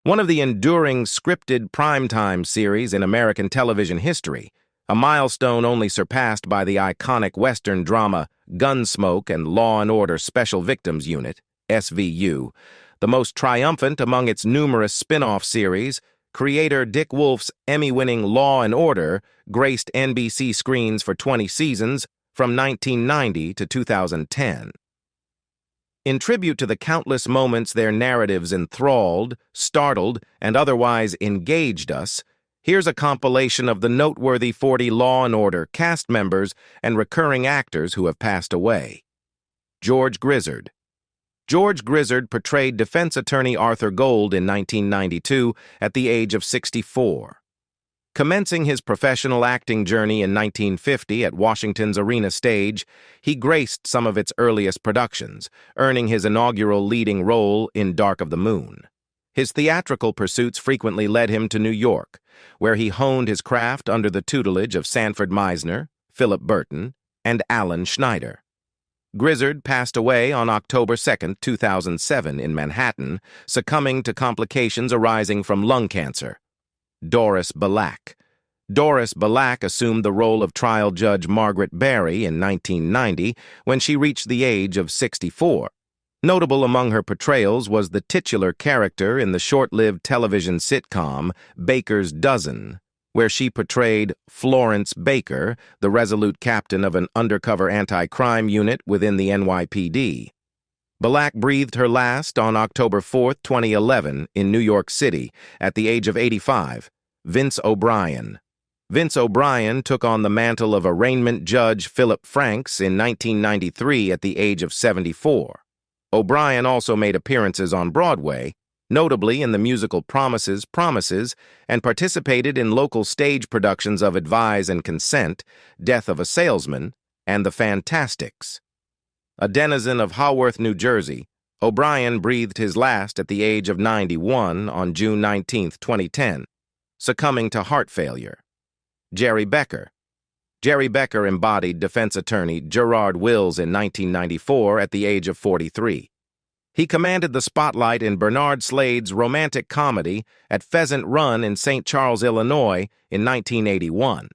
one of the enduring scripted primetime series in American television history, a milestone only surpassed by the iconic Western drama Gunsmoke and Law and Order Special Victims Unit, SVU. The most triumphant among its numerous spin-off series, creator Dick Wolf's Emmy-winning Law and Order graced NBC screens for 20 seasons from 1990 to 2010. In tribute to the countless moments their narratives enthralled, startled, and otherwise engaged us, here's a compilation of the noteworthy 40 Law and Order cast members and recurring actors who have passed away. George Grizzard. George Grizzard portrayed defense attorney Arthur Gold in 1992 at the age of 64. Commencing his professional acting journey in 1950 at Washington's Arena Stage, he graced some of its earliest productions, earning his inaugural leading role in Dark of the Moon. His theatrical pursuits frequently led him to New York, where he honed his craft under the tutelage of Sanford Meisner, Philip Burton, and Alan Schneider. Grizzard passed away on October 2, 2007 in Manhattan, succumbing to complications arising from lung cancer. Doris Ballack. Doris Ballack assumed the role of trial judge Margaret Barry in 1990 when she reached the age of 64. Notable among her portrayals was the titular character in the short-lived television sitcom Baker's Dozen, where she portrayed Florence Baker, the resolute captain of an undercover anti-crime unit within the NYPD. Ballack breathed her last on October 4, 2011, in New York City, at the age of 85. Vince O'Brien. Vince O'Brien took on the mantle of arraignment judge Philip Franks in 1993 at the age of 74. O'Brien also made appearances on Broadway, notably in the musical Promises, Promises, and participated in local stage productions of Advise and Consent, Death of a Salesman, and The Fantastics. A denizen of Haworth, New Jersey, O'Brien breathed his last at the age of 91 on June 19, 2010, succumbing to heart failure. Jerry Becker. Jerry Becker embodied defense attorney Gerard Wills in 1994 at the age of 43. He commanded the spotlight in Bernard Slade's romantic comedy at Pheasant Run in St. Charles, Illinois in 1981.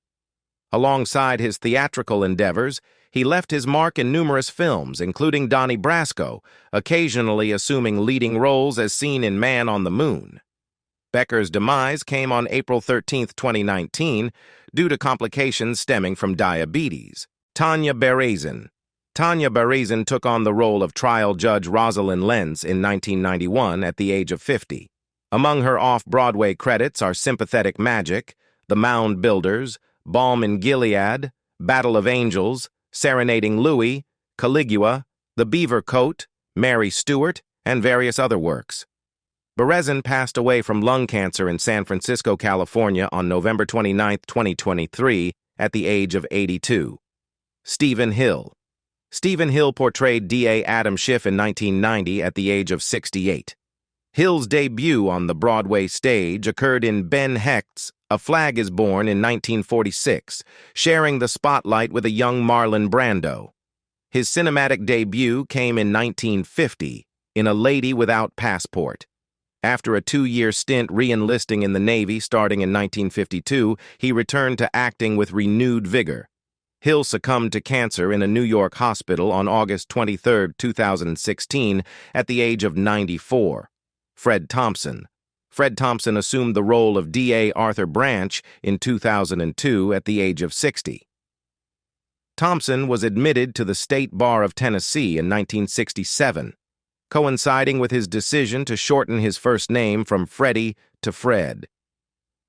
Alongside his theatrical endeavors, he left his mark in numerous films, including Donnie Brasco, occasionally assuming leading roles as seen in Man on the Moon. Becker's demise came on April 13, 2019, due to complications stemming from diabetes. Tanya Berezin. Tanya Berezin took on the role of trial judge Rosalind Lenz in 1991 at the age of 50. Among her off-Broadway credits are Sympathetic Magic, The Mound Builders, Balm in Gilead, Battle of Angels, Serenading Louis, Caligula, The Beaver Coat, Mary Stuart, and various other works. Berezin passed away from lung cancer in San Francisco, California on November 29, 2023, at the age of 82. Stephen Hill. Stephen Hill portrayed D.A. Adam Schiff in 1990 at the age of 68. Hill's debut on the Broadway stage occurred in Ben Hecht's A Flag is Born in 1946, sharing the spotlight with a young Marlon Brando. His cinematic debut came in 1950 in A Lady Without Passport. After a 2-year stint re-enlisting in the Navy starting in 1952, he returned to acting with renewed vigor. Hill succumbed to cancer in a New York hospital on August 23, 2016, at the age of 94. Fred Thompson. Fred Thompson assumed the role of D.A. Arthur Branch in 2002 at the age of 60. Thompson was admitted to the State Bar of Tennessee in 1967, coinciding with his decision to shorten his first name from Freddie to Fred.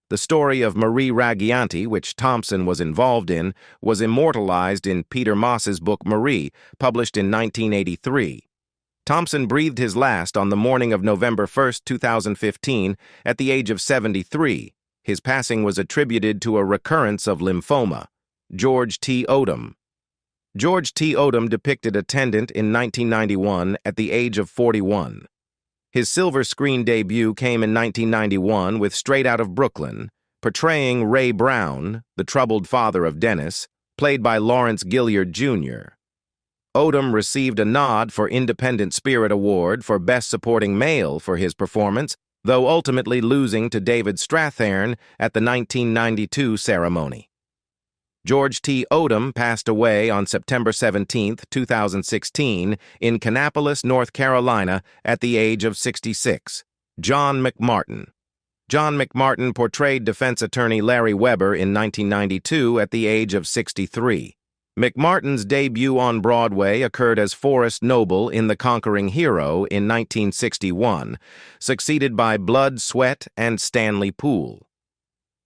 The story of Marie Raggianti, which Thompson was involved in, was immortalized in Peter Moss's book Marie, published in 1983. Thompson breathed his last on the morning of November 1, 2015, at the age of 73. His passing was attributed to a recurrence of lymphoma. George T. Odom. George T. Odom depicted Attendant in 1991 at the age of 41. His silver screen debut came in 1991 with Straight Outta Brooklyn, portraying Ray Brown, the troubled father of Dennis, played by Lawrence Gilliard, Jr. Odom received a nod for Independent Spirit Award for Best Supporting Male for his performance, though ultimately losing to David Strathairn at the 1992 ceremony. George T. Odom passed away on September 17, 2016, in Kannapolis, North Carolina, at the age of 66. John McMartin. John McMartin portrayed defense attorney Larry Weber in 1992 at the age of 63. McMartin's debut on Broadway occurred as Forrest Noble in The Conquering Hero in 1961, succeeded by Blood, Sweat, and Stanley Poole.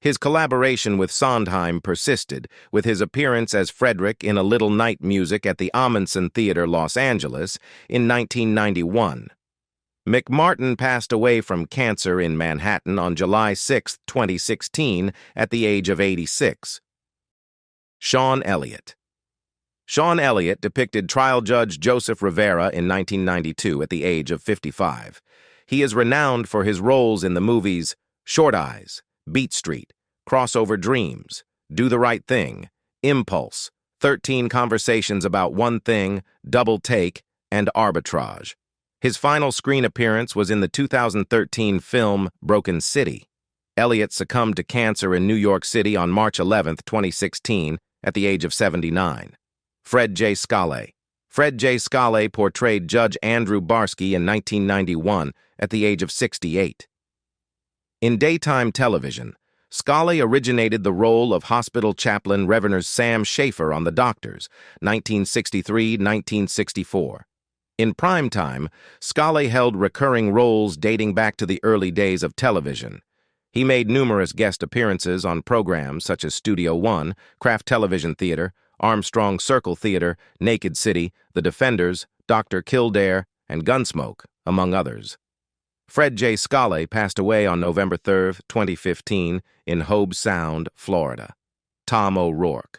His collaboration with Sondheim persisted, with his appearance as Frederick in A Little Night Music at the Amundsen Theater, Los Angeles, in 1991. McMartin passed away from cancer in Manhattan on July 6, 2016, at the age of 86. Shawn Elliot. Shawn Elliot depicted trial judge Joseph Rivera in 1992 at the age of 55. He is renowned for his roles in the movies Short Eyes, Beat Street, Crossover Dreams, Do the Right Thing, Impulse, 13 Conversations About One Thing, Double Take, and Arbitrage. His final screen appearance was in the 2013 film Broken City. Elliot succumbed to cancer in New York City on March 11, 2016, at the age of 79. Fred J. Scalé. Fred J. Scalé portrayed Judge Andrew Barsky in 1991 at the age of 68. In daytime television, Scalé originated the role of hospital chaplain Reverend Sam Schaefer on The Doctors, 1963-1964. In primetime, Scalé held recurring roles dating back to the early days of television. He made numerous guest appearances on programs such as Studio One, Kraft Television Theater, Armstrong Circle Theater, Naked City, The Defenders, Dr. Kildare, and Gunsmoke, among others. Fred J. Scalé passed away on November 3, 2015, in Hobe Sound, Florida. Tom ORourke.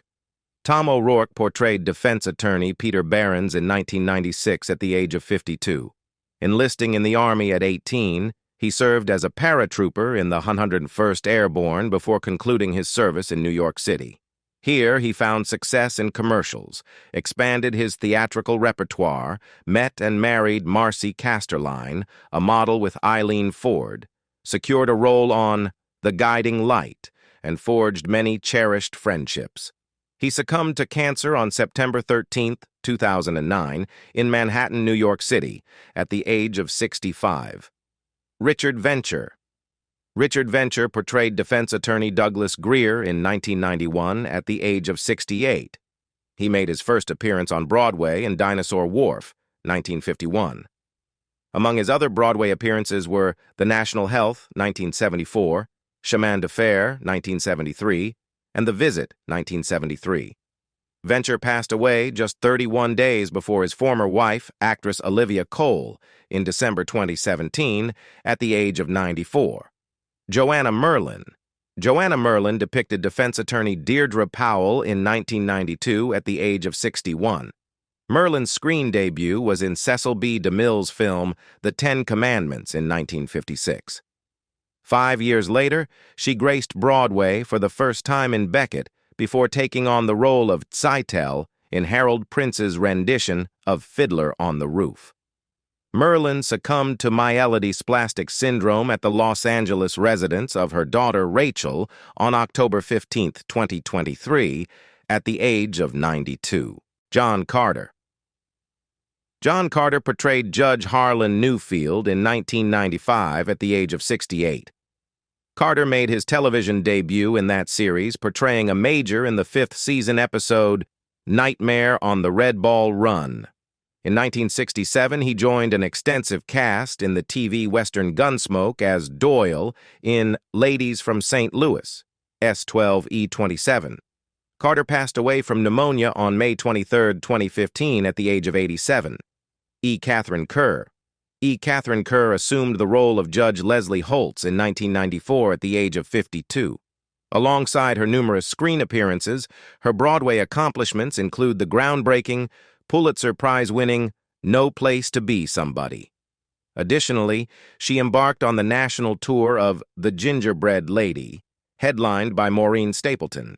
Tom ORourke portrayed defense attorney Peter Behrens in 1996 at the age of 52. Enlisting in the Army at 18, he served as a paratrooper in the 101st Airborne before concluding his service in New York City. Here, he found success in commercials, expanded his theatrical repertoire, met and married Marcy Casterline, a model with Eileen Ford, secured a role on The Guiding Light, and forged many cherished friendships. He succumbed to cancer on September 13, 2009, in Manhattan, New York City, at the age of 65. Richard Venture. Richard Venture portrayed defense attorney Douglas Greer in 1991 at the age of 68. He made his first appearance on Broadway in Dinosaur Wharf, 1951. Among his other Broadway appearances were The National Health, 1974, Chemin de Fer, 1973, and The Visit, 1973. Venture passed away just 31 days before his former wife, actress Olivia Cole, in December 2017, at the age of 94. Joanna Merlin. Joanna Merlin depicted defense attorney Deirdre Powell in 1992 at the age of 61. Merlin's screen debut was in Cecil B. DeMille's film The Ten Commandments in 1956. 5 years later, she graced Broadway for the first time in Beckett before taking on the role of Tzeitel in Harold Prince's rendition of Fiddler on the Roof. Merlin succumbed to myelodysplastic syndrome at the Los Angeles residence of her daughter Rachel on October 15, 2023, at the age of 92. John Carter. John Carter portrayed Judge Harlan Newfield in 1995 at the age of 68. Carter made his television debut in that series, portraying a major in the 5th season episode Nightmare on the Red Ball Run. In 1967, he joined an extensive cast in the TV Western Gunsmoke as Doyle in Ladies from St. Louis, S12E27. Carter passed away from pneumonia on May 23, 2015, at the age of 87. E. Catherine Kerr. E. Catherine Kerr assumed the role of Judge Leslie Holtz in 1994 at the age of 52. Alongside her numerous screen appearances, her Broadway accomplishments include the groundbreaking, Pulitzer Prize-winning No Place to Be Somebody. Additionally, she embarked on the national tour of The Gingerbread Lady, headlined by Maureen Stapleton.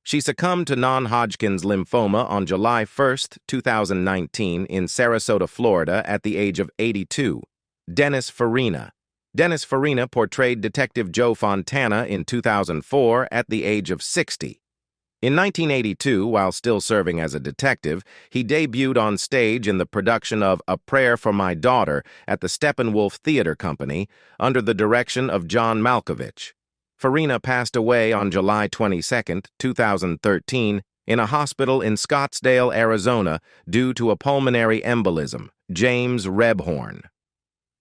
She succumbed to non-Hodgkin's lymphoma on July 1, 2019, in Sarasota, Florida, at the age of 82. Dennis Farina. Dennis Farina portrayed Detective Joe Fontana in 2004 at the age of 60. In 1982, while still serving as a detective, he debuted on stage in the production of A Prayer for My Daughter at the Steppenwolf Theater Company under the direction of John Malkovich. Farina passed away on July 22, 2013, in a hospital in Scottsdale, Arizona, due to a pulmonary embolism. James Rebhorn.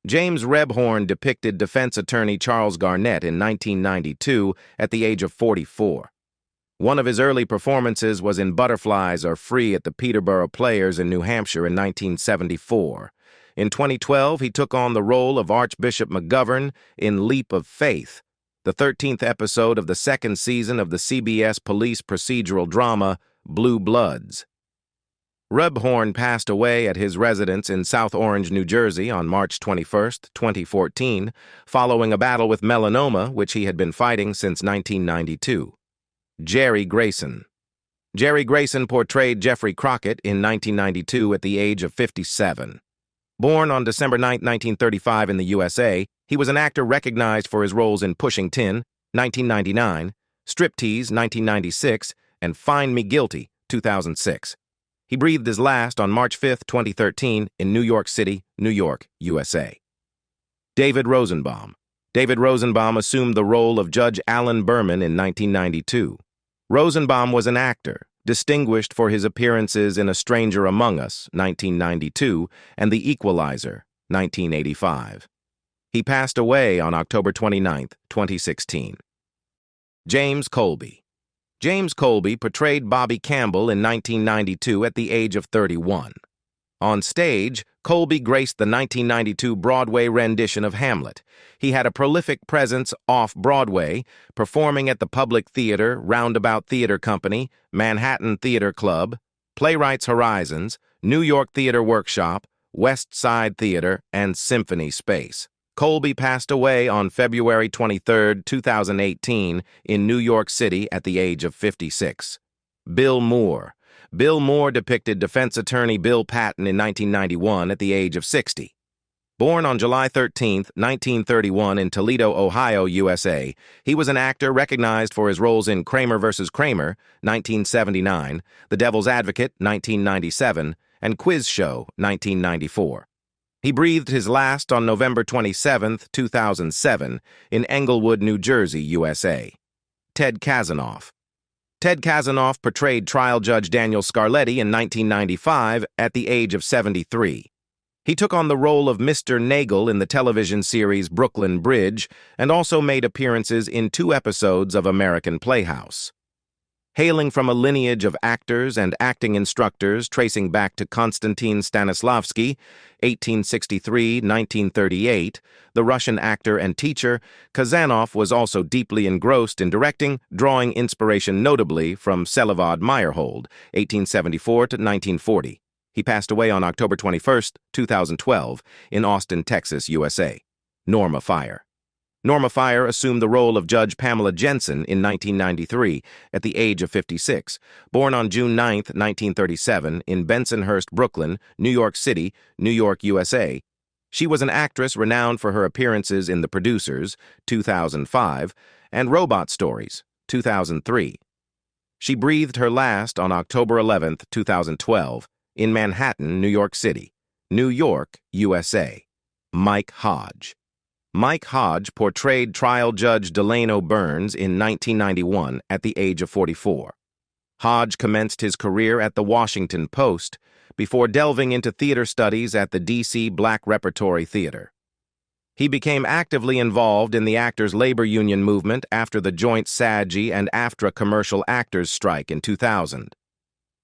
James Rebhorn depicted defense attorney Charles Garnett in 1992 at the age of 44. One of his early performances was in Butterflies Are Free at the Peterborough Players in New Hampshire in 1974. In 2012, he took on the role of Archbishop McGovern in Leap of Faith, the 13th episode of the second season of the CBS police procedural drama Blue Bloods. Rebhorn passed away at his residence in South Orange, New Jersey on March 21, 2014, following a battle with melanoma which he had been fighting since 1992. Jerry Grayson. Jerry Grayson portrayed Jeffrey Crockett in 1992 at the age of 57. Born on December 9, 1935 in the USA, he was an actor recognized for his roles in Pushing Tin, 1999, Striptease, 1996, and Find Me Guilty, 2006. He breathed his last on March 5, 2013, in New York City, New York, USA. David Rosenbaum. David Rosenbaum assumed the role of Judge Alan Berman in 1992. Rosenbaum was an actor, distinguished for his appearances in A Stranger Among Us, 1992, and The Equalizer, 1985. He passed away on October 29, 2016. James Colby. James Colby portrayed Bobby Campbell in 1992 at the age of 31. On stage, Colby graced the 1992 Broadway rendition of Hamlet. He had a prolific presence off-Broadway, performing at the Public Theater, Roundabout Theater Company, Manhattan Theater Club, Playwrights Horizons, New York Theater Workshop, West Side Theater, and Symphony Space. Colby passed away on February 23, 2018, in New York City at the age of 56. Bill Moore. Bill Moore depicted defense attorney Bill Patton in 1991 at the age of 60. Born on July 13, 1931 in Toledo, Ohio, USA, he was an actor recognized for his roles in Kramer vs. Kramer, 1979, The Devil's Advocate, 1997, and Quiz Show, 1994. He breathed his last on November 27, 2007, in Englewood, New Jersey, USA. Ted Kazanoff. Ted Kazanoff portrayed trial judge Daniel Scarletti in 1995 at the age of 73. He took on the role of Mr. Nagel in the television series Brooklyn Bridge and also made appearances in 2 episodes of American Playhouse. Hailing from a lineage of actors and acting instructors tracing back to Konstantin Stanislavski, 1863-1938, the Russian actor and teacher, Kazanoff was also deeply engrossed in directing, drawing inspiration notably from Selevod Meyerhold, 1874-1940. He passed away on October 21, 2012, in Austin, Texas, USA. Norma Fire. Norma Fire assumed the role of Judge Pamela Jensen in 1993 at the age of 56. Born on June 9, 1937, in Bensonhurst, Brooklyn, New York City, New York, USA, she was an actress renowned for her appearances in The Producers, 2005, and Robot Stories, 2003. She breathed her last on October 11, 2012, in Manhattan, New York City, New York, USA. Mike Hodge. Mike Hodge portrayed trial judge Delano Burns in 1991 at the age of 44. Hodge commenced his career at the Washington Post before delving into theater studies at the D.C. Black Repertory Theater. He became actively involved in the actors' labor union movement after the joint SAG and AFTRA commercial actors strike in 2000.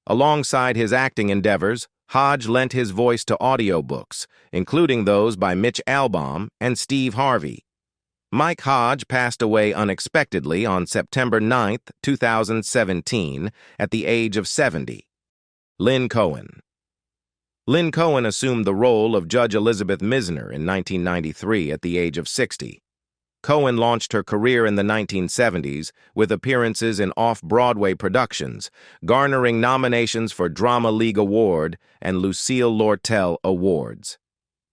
Alongside his acting endeavors, Hodge lent his voice to audiobooks, including those by Mitch Albom and Steve Harvey. Mike Hodge passed away unexpectedly on September 9, 2017, at the age of 70. Lyn Cohen. Lyn Cohen assumed the role of Judge Elizabeth Misner in 1993 at the age of 60. Cohen launched her career in the 1970s with appearances in off-Broadway productions, garnering nominations for Drama League Award and Lucille Lortel Awards.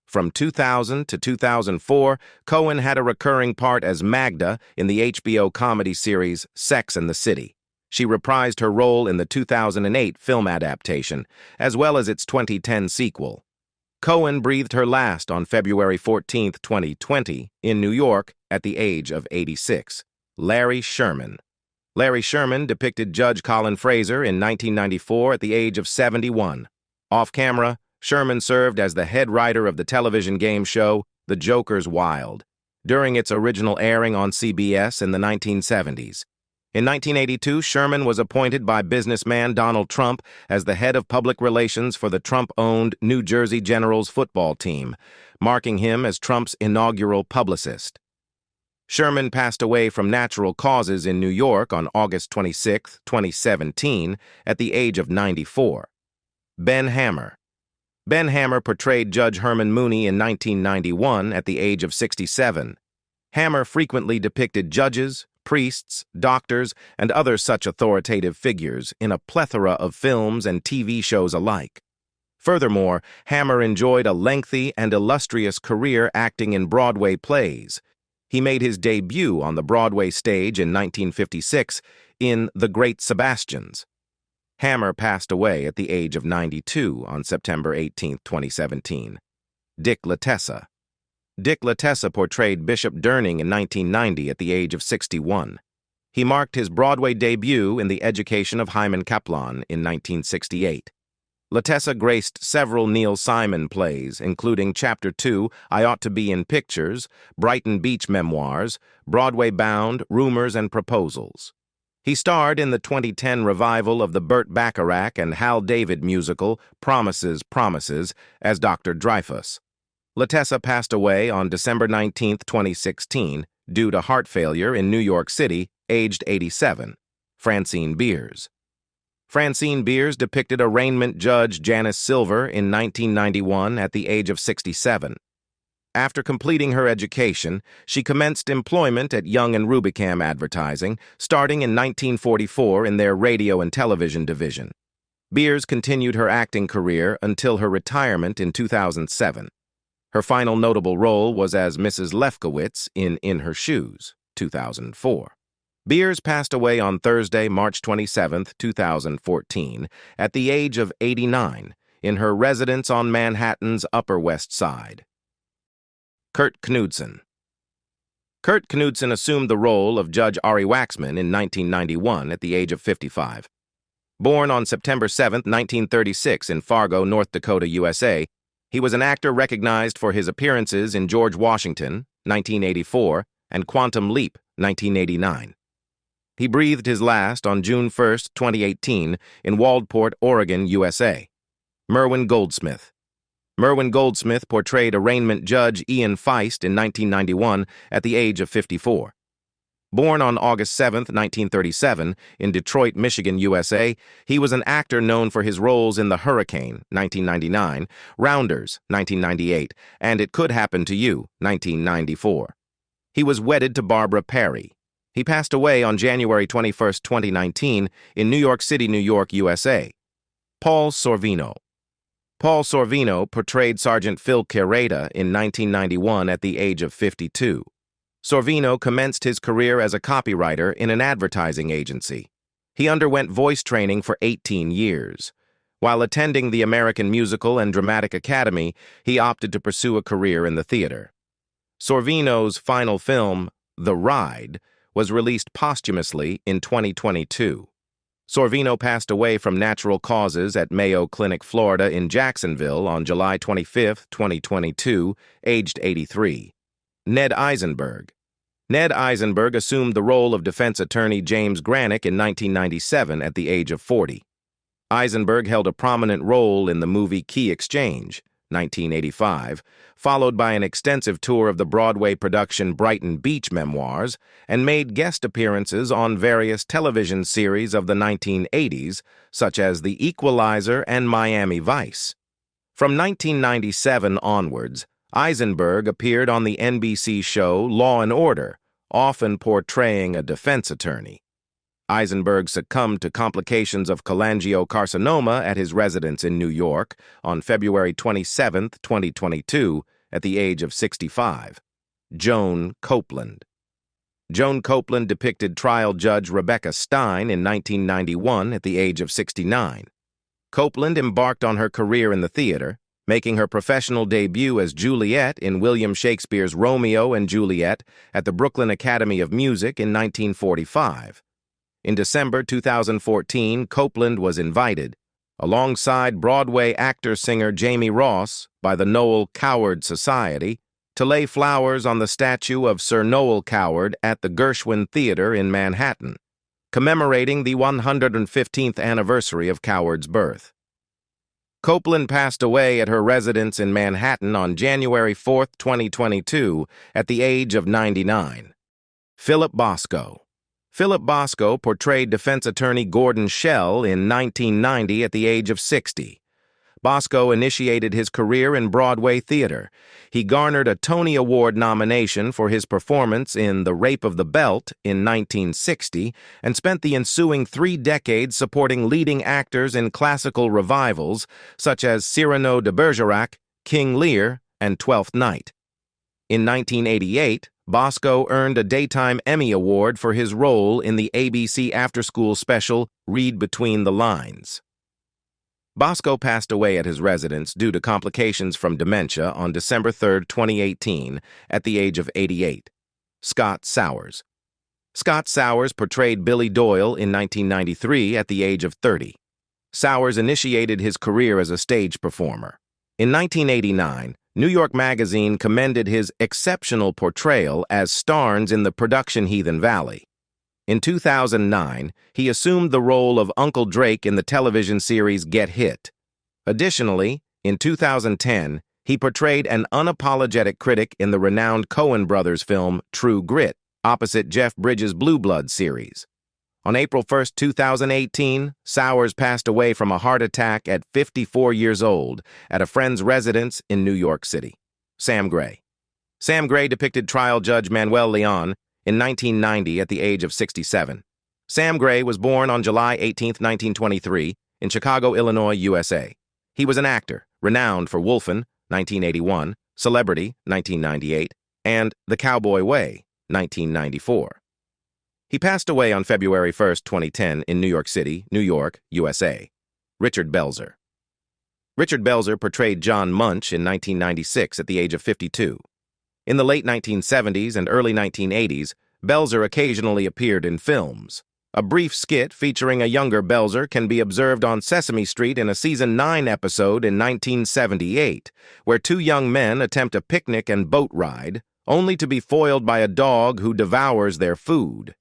From 2000 to 2004, Cohen had a recurring part as Magda in the HBO comedy series Sex and the City. She reprised her role in the 2008 film adaptation, as well as its 2010 sequel. Cohen breathed her last on February 14, 2020, in New York at the age of 86. Larry Sherman. Larry Sherman depicted Judge Colin Fraser in 1994 at the age of 71. Off-camera, Sherman served as the head writer of the television game show The Joker's Wild, during its original airing on CBS in the 1970s. In 1982, Sherman was appointed by businessman Donald Trump as the head of public relations for the Trump-owned New Jersey Generals football team, marking him as Trump's inaugural publicist. Sherman passed away from natural causes in New York on August 26, 2017, at the age of 94. Ben Hammer. Ben Hammer portrayed Judge Herman Mooney in 1991 at the age of 67. Hammer frequently depicted judges, priests, doctors, and other such authoritative figures in a plethora of films and TV shows alike. Furthermore, Hammer enjoyed a lengthy and illustrious career acting in Broadway plays. He made his debut on the Broadway stage in 1956 in The Great Sebastians. Hammer passed away at the age of 92 on September 18, 2017. Dick Latessa. Dick Latessa portrayed Bishop Durning in 1990 at the age of 61. He marked his Broadway debut in The Education of Hyman Kaplan in 1968. Latessa graced several Neil Simon plays, including Chapter 2, I Ought to Be in Pictures, Brighton Beach Memoirs, Broadway Bound, Rumors and Proposals. He starred in the 2010 revival of the Burt Bacharach and Hal David musical Promises, Promises as Dr. Dreyfus. Latessa passed away on December 19, 2016, due to heart failure in New York City, aged 87. Francine Beers. Francine Beers depicted arraignment judge Janice Silver in 1991 at the age of 67. After completing her education, she commenced employment at Young & Rubicam Advertising, starting in 1944 in their radio and television division. Beers continued her acting career until her retirement in 2007. Her final notable role was as Mrs. Lefkowitz in Her Shoes, 2004. Beers passed away on Thursday, March 27, 2014, at the age of 89, in her residence on Manhattan's Upper West Side. Kurt Knudson. Kurt Knudson assumed the role of Judge Ari Waxman in 1991 at the age of 55. Born on September 7, 1936 in Fargo, North Dakota, USA, he was an actor recognized for his appearances in George Washington, 1984, and Quantum Leap, 1989. He breathed his last on June 1, 2018, in Waldport, Oregon, USA. Merwin Goldsmith. Merwin Goldsmith portrayed arraignment judge Ian Feist in 1991 at the age of 54. Born on August 7, 1937, in Detroit, Michigan, USA, he was an actor known for his roles in The Hurricane, 1999, Rounders, 1998, and It Could Happen to You, 1994. He was wedded to Barbara Perry. He passed away on January 21, 2019, in New York City, New York, USA. Paul Sorvino. Paul Sorvino portrayed Sergeant Phil Carreta in 1991 at the age of 52. Sorvino commenced his career as a copywriter in an advertising agency. He underwent voice training for 18 years. While attending the American Musical and Dramatic Academy, he opted to pursue a career in the theater. Sorvino's final film, The Ride, was released posthumously in 2022. Sorvino passed away from natural causes at Mayo Clinic, Florida in Jacksonville on July 25, 2022, aged 83. Ned Eisenberg. Ned Eisenberg assumed the role of defense attorney James Granick in 1997 at the age of 40. Eisenberg held a prominent role in the movie Key Exchange, 1985, followed by an extensive tour of the Broadway production Brighton Beach Memoirs, and made guest appearances on various television series of the 1980s, such as The Equalizer and Miami Vice. From 1997 onwards, Eisenberg appeared on the NBC show Law and Order, often portraying a defense attorney. Eisenberg succumbed to complications of cholangiocarcinoma at his residence in New York on February 27, 2022, at the age of 65. Joan Copeland. Joan Copeland depicted trial judge Rebecca Stein in 1991 at the age of 69. Copeland embarked on her career in the theater, making her professional debut as Juliet in William Shakespeare's Romeo and Juliet at the Brooklyn Academy of Music in 1945. In December 2014, Copeland was invited, alongside Broadway actor-singer Jamie Ross, by the Noel Coward Society, to lay flowers on the statue of Sir Noel Coward at the Gershwin Theater in Manhattan, commemorating the 115th anniversary of Coward's birth. Copeland passed away at her residence in Manhattan on January 4, 2022, at the age of 99. Philip Bosco. Philip Bosco portrayed defense attorney Gordon Schell in 1990 at the age of 60. Bosco initiated his career in Broadway theater. He garnered a Tony Award nomination for his performance in The Rape of the Belt in 1960 and spent the ensuing 3 decades supporting leading actors in classical revivals such as Cyrano de Bergerac, King Lear, and Twelfth Night. In 1988, Bosco earned a Daytime Emmy Award for his role in the ABC after-school special Read Between the Lines. Bosco passed away at his residence due to complications from dementia on December 3, 2018, at the age of 88. Scott Sowers. Scott Sowers portrayed Billy Doyle in 1993 at the age of 30. Sowers initiated his career as a stage performer. In 1989, New York Magazine commended his exceptional portrayal as Starnes in the production Heathen Valley. In 2009, he assumed the role of Uncle Drake in the television series Get Hit. Additionally, in 2010, he portrayed an unapologetic critic in the renowned Coen brothers film True Grit, opposite Jeff Bridges' Blue Bloods series. On April 1, 2018, Sowers passed away from a heart attack at 54 years old at a friend's residence in New York City. Sam Gray. Sam Gray depicted trial judge Manuel Leon in 1990 at the age of 67. Sam Gray was born on July 18, 1923, in Chicago, Illinois, USA. He was an actor, renowned for Wolfen, 1981, Celebrity, 1998, and The Cowboy Way, 1994. He passed away on February 1, 2010, in New York City, New York, USA. Richard Belzer. Richard Belzer portrayed John Munch in 1996 at the age of 52. In the late 1970s and early 1980s, Belzer occasionally appeared in films. A brief skit featuring a younger Belzer can be observed on Sesame Street in a Season 9 episode in 1978, where 2 young men attempt a picnic and boat ride, only to be foiled by a dog who devours their food.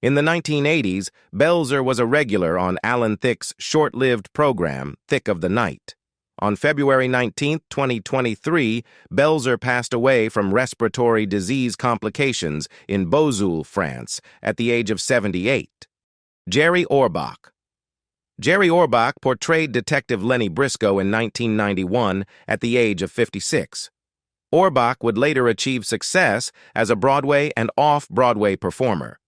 In the 1980s, Belzer was a regular on Alan Thicke's short-lived program, Thick of the Night. On February 19, 2023, Belzer passed away from respiratory disease complications in Bozul, France, at the age of 78. Jerry Orbach. Jerry Orbach portrayed Detective Lenny Briscoe in 1991 at the age of 56. Orbach would later achieve success as a Broadway and off-Broadway performer.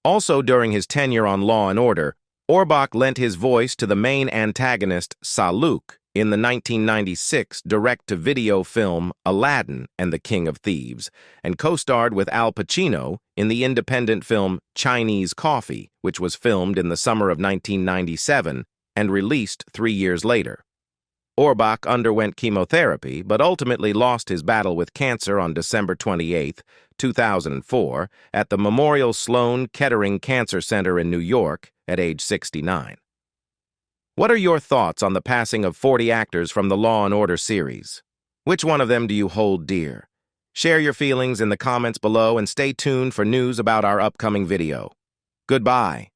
Also during his tenure on Law & Order, Orbach lent his voice to the main antagonist, Saluk, in the 1996 direct-to-video film Aladdin and the King of Thieves, and co-starred with Al Pacino in the independent film Chinese Coffee, which was filmed in the summer of 1997 and released 3 years later. Orbach underwent chemotherapy, but ultimately lost his battle with cancer on December 28, 2004, at the Memorial Sloan Kettering Cancer Center in New York at age 69. What are your thoughts on the passing of 40 actors from the Law & Order series? Which one of them do you hold dear? Share your feelings in the comments below and stay tuned for news about our upcoming video. Goodbye.